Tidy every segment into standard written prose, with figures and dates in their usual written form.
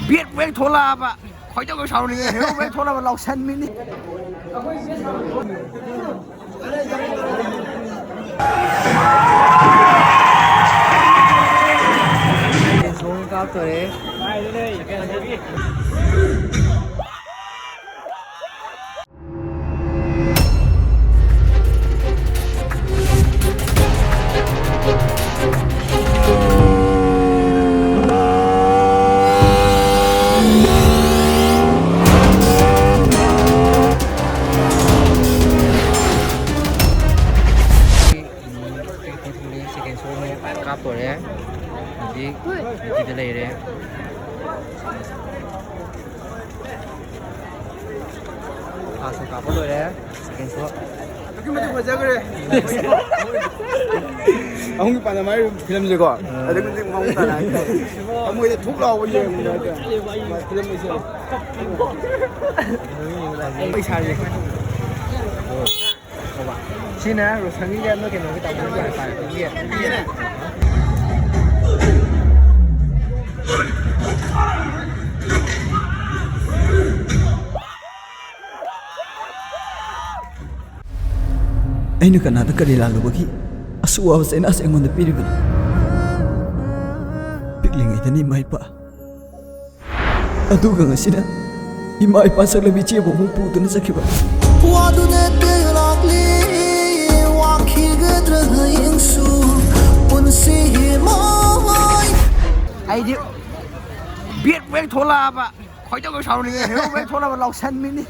biết vé thua la bà khỏi cho cái sau này hiểu vé thua la mà lọc xanh mini xuống cao tuổi đấy jadi kita lagi deh masuk kapal dulu deh sekian so tapi macam macam kere ông pada mai film je ko ada mesti mau tak nak kamu itu thuk lau je film ni soไม่ใช่เลยsiniนะรถคันนี้เนี่ยไม่เกี่ยวกับตำรวจใหญ่ไปเนี่ย Ainu kana da kari lalu bagi asuwa wasena as engon da piribin pikling itani mai pa aduga ngasina imai pa saglabi che bo mu pu tun sakhiba wadu ne te lakli wa khi gadra haing su un si mai ai đi biết vé thua la bà khỏi cho cái sau này hiểu vé thua la mà lọc xanh mini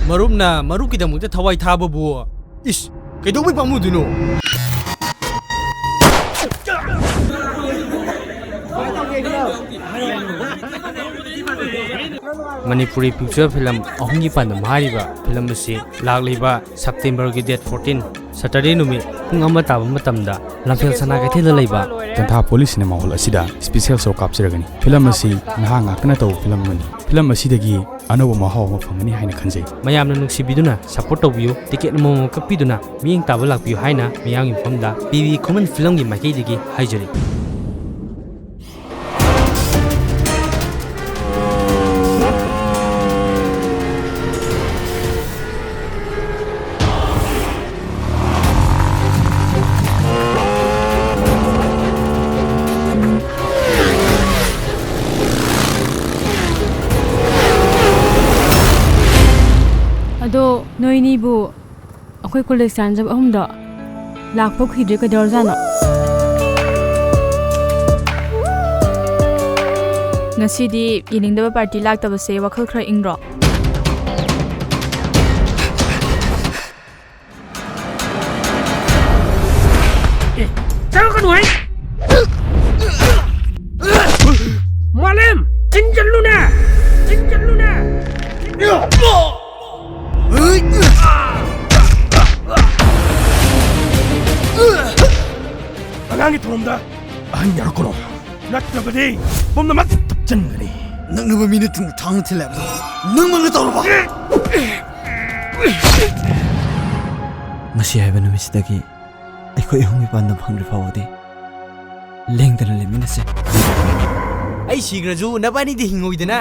Marupna marup kita mungkin thawai thaba bu is kaido bai pamu dino Manipuri picture film ahungi pandam hariba film asi lagliba September ki date 14 Saturday numi pung ama taba matamda lamphel sana ka thela leiba Tantha police cinema hall asida special show capture-gani film asi naha ngakna taw film mani film asi dagi anoba mahaw ma phangani haina khanjai mayamna nuksibiduna support tawbiu ticket mo kapiduna miyeng taba lakpiu haina miyang infamda PV common film gi makai digi haijari Ado noi ni bu akoi collection jab ahum da lak phok hidre ka dor jana ngasi di ining da party lak ta se wakhal khra ingro sao con đuổi Malam cincin Luna Angangi turumda hanya kono naktabadi bomna mat tapchangani nang nuba minute thang thilap nang mang taw ba ngasi haiba numi sidagi akhoi hungi pan na phangri fawadi lengdana lemina se ai sigraju nabani di hingoi dana